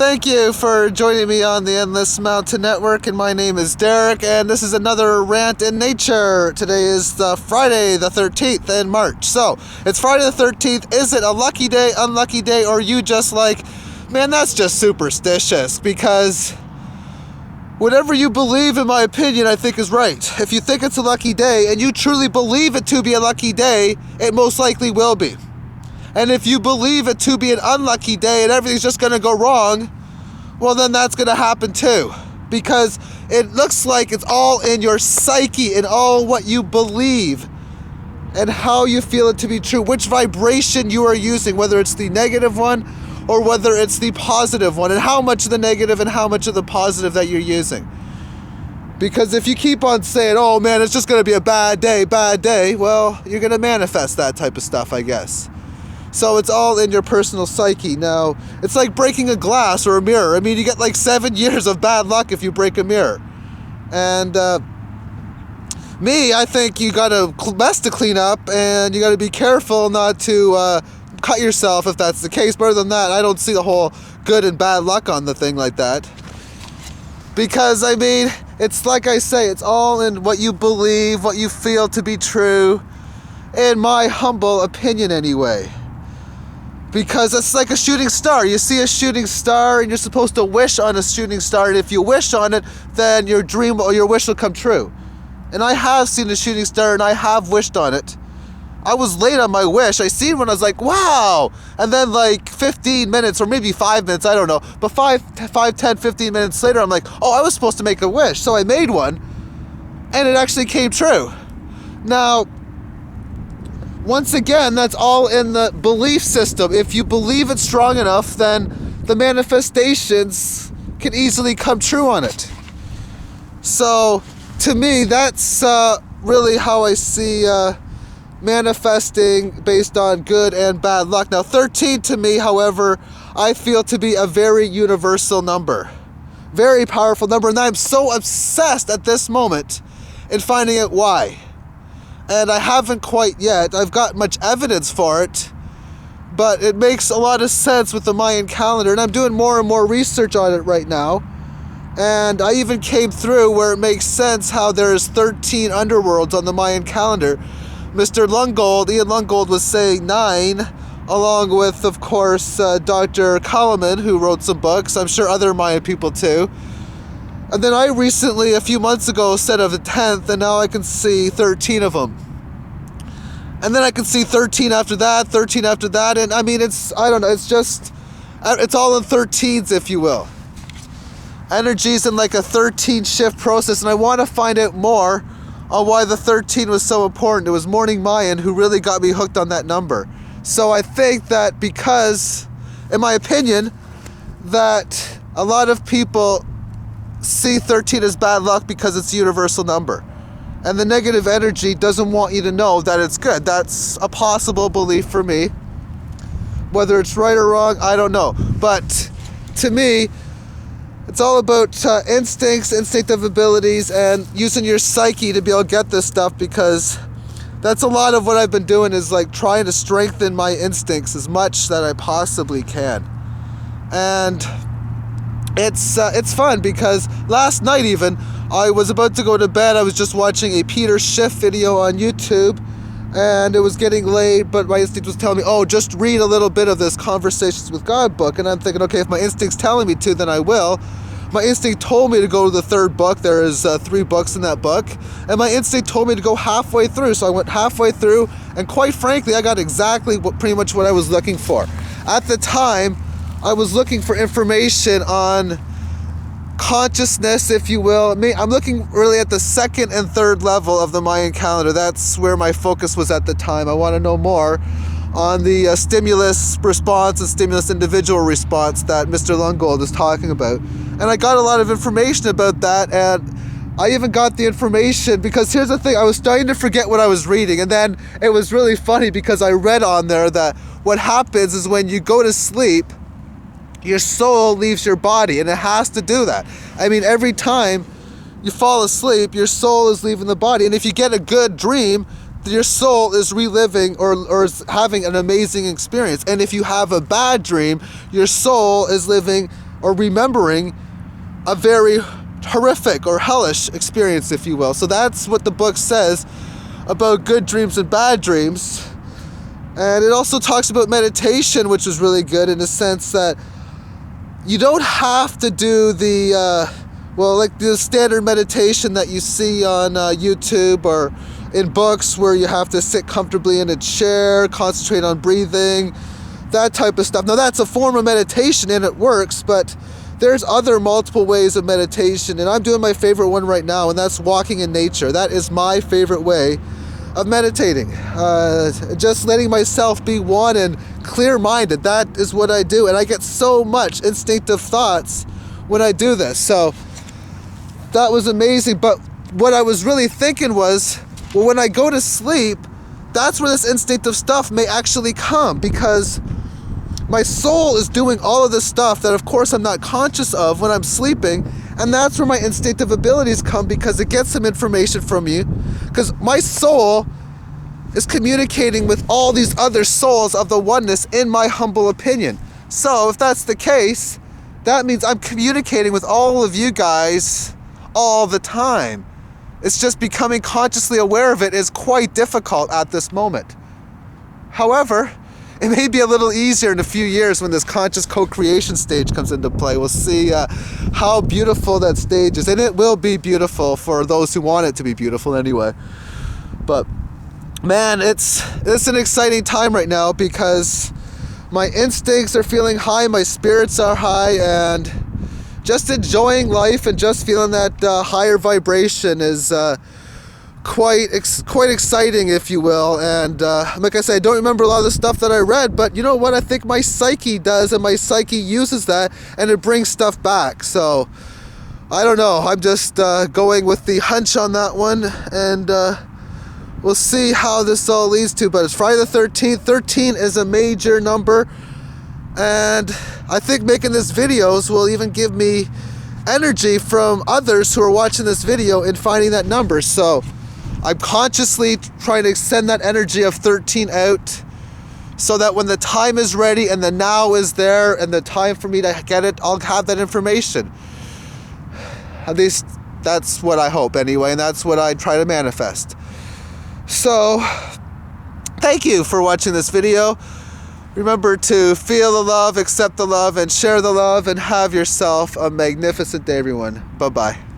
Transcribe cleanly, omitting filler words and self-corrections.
Thank you for joining me on the Endless Mountain Network, and my name is Derek, and this is another Rant in Nature. Today is Friday the 13th in March. So, it's Friday the 13th. Is it a lucky day, unlucky day, or you just like, man, that's just superstitious? Because whatever you believe, in my opinion, I think is right. If you think it's a lucky day, and you truly believe it to be a lucky day, it most likely will be. And if you believe it to be an unlucky day and everything's just going to go wrong, well, then that's going to happen too. Because it looks like it's all in your psyche and all what you believe and how you feel it to be true, which vibration you are using, whether it's the negative one or whether it's the positive one, and how much of the negative and how much of the positive that you're using. Because if you keep on saying, oh man, it's just going to be a bad day, well, you're going to manifest that type of stuff, I guess. So it's all in your personal psyche. Now, it's like breaking a glass or a mirror. I mean, you get like 7 years of bad luck if you break a mirror. And I think you got a mess to clean up, and you got to be careful not to cut yourself if that's the case. But other than that, I don't see the whole good and bad luck on the thing like that. Because, I mean, it's like I say, it's all in what you believe, what you feel to be true, in my humble opinion anyway. Because it's like a shooting star. You see a shooting star and you're supposed to wish on a shooting star, and if you wish on it, then your dream or your wish will come true. And I have seen a shooting star and I have wished on it. I was late on my wish. I seen one, I was like, wow! And then like 15 minutes or maybe 5 minutes, I don't know, but 10, 15 minutes later, I'm like, oh, I was supposed to make a wish. So I made one and it actually came true. Now, once again, that's all in the belief system. If you believe it strong enough, then the manifestations can easily come true on it. So, to me, that's really how I see manifesting based on good and bad luck. Now, 13 to me, however, I feel to be a very universal number. Very powerful number, and I'm so obsessed at this moment in finding out why. And I haven't quite yet. I've got much evidence for it, but it makes a lot of sense with the Mayan calendar, and I'm doing more and more research on it right now. And I even came through where it makes sense how there's 13 underworlds on the Mayan calendar. Mr. Ian Lungold was saying 9, along with, of course, Dr. Kalaman, who wrote some books. I'm sure other Mayan people too. And then I recently, a few months ago, said of the 10th, and now I can see 13 of them. And then I can see 13 after that, and I mean, it's all in 13s, if you will. Energy's in like a 13-shift process, and I want to find out more on why the 13 was so important. It was Morning Mayan who really got me hooked on that number. So I think that because, in my opinion, that a lot of people see 13 as bad luck because it's a universal number. And the negative energy doesn't want you to know that it's good. That's a possible belief for me. Whether it's right or wrong, I don't know. But to me, it's all about instinctive abilities, and using your psyche to be able to get this stuff, because that's a lot of what I've been doing, is like trying to strengthen my instincts as much that I possibly can. And it's fun, because last night even, I was about to go to bed. I was just watching a Peter Schiff video on YouTube, and it was getting late, but my instinct was telling me, oh, just read a little bit of this Conversations with God book. And I'm thinking, okay, if my instinct's telling me to, then I will. My instinct told me to go to the 3rd book. There is 3 books in that book. And my instinct told me to go halfway through. So I went halfway through, and quite frankly, I got exactly pretty much what I was looking for. At the time, I was looking for information on consciousness, if you will. I'm looking really at the 2nd and 3rd level of the Mayan calendar. That's where my focus was at the time. I want to know more on the stimulus response and stimulus individual response that Mr. Lungold is talking about. And I got a lot of information about that, and I even got the information, because here's the thing, I was starting to forget what I was reading, and then it was really funny because I read on there that what happens is when you go to sleep, your soul leaves your body, and it has to do that. I mean, every time you fall asleep, your soul is leaving the body, and if you get a good dream, your soul is reliving or is having an amazing experience. And if you have a bad dream, your soul is living or remembering a very horrific or hellish experience, if you will. So that's what the book says about good dreams and bad dreams. And it also talks about meditation, which is really good in the sense that you don't have to do the standard meditation that you see on YouTube or in books, where you have to sit comfortably in a chair, concentrate on breathing, that type of stuff. Now that's a form of meditation and it works, but there's other multiple ways of meditation, and I'm doing my favorite one right now, and that's walking in nature. That is my favorite way of meditating. Just letting myself be one and clear-minded. That is what I do, and I get so much instinctive thoughts when I do this. So that was amazing. But what I was really thinking was, well, when I go to sleep, that's where this instinctive stuff may actually come, because my soul is doing all of this stuff that of course I'm not conscious of when I'm sleeping, and that's where my instinctive abilities come, because it gets some information from you, because my soul is communicating with all these other souls of the oneness, in my humble opinion. So if that's the case, that means I'm communicating with all of you guys all the time. It's just becoming consciously aware of it is quite difficult at this moment. However, it may be a little easier in a few years when this conscious co-creation stage comes into play. We'll see how beautiful that stage is. And it will be beautiful for those who want it to be beautiful anyway. But man, it's an exciting time right now, because my instincts are feeling high, my spirits are high, and just enjoying life and just feeling that higher vibration is quite exciting, if you will. And like I said, I don't remember a lot of the stuff that I read, but you know what? I think my psyche does, and my psyche uses that, and it brings stuff back. So I don't know. I'm just going with the hunch on that one, and we'll see how this all leads to. But it's Friday the 13th. 13 is a major number, and I think making this videos will even give me energy from others who are watching this video in finding that number. So I'm consciously trying to send that energy of 13 out, so that when the time is ready and the now is there and the time for me to get it, I'll have that information. At least that's what I hope anyway, and that's what I try to manifest. So thank you for watching this video. Remember to feel the love, accept the love, and share the love, and have yourself a magnificent day, everyone. Bye-bye.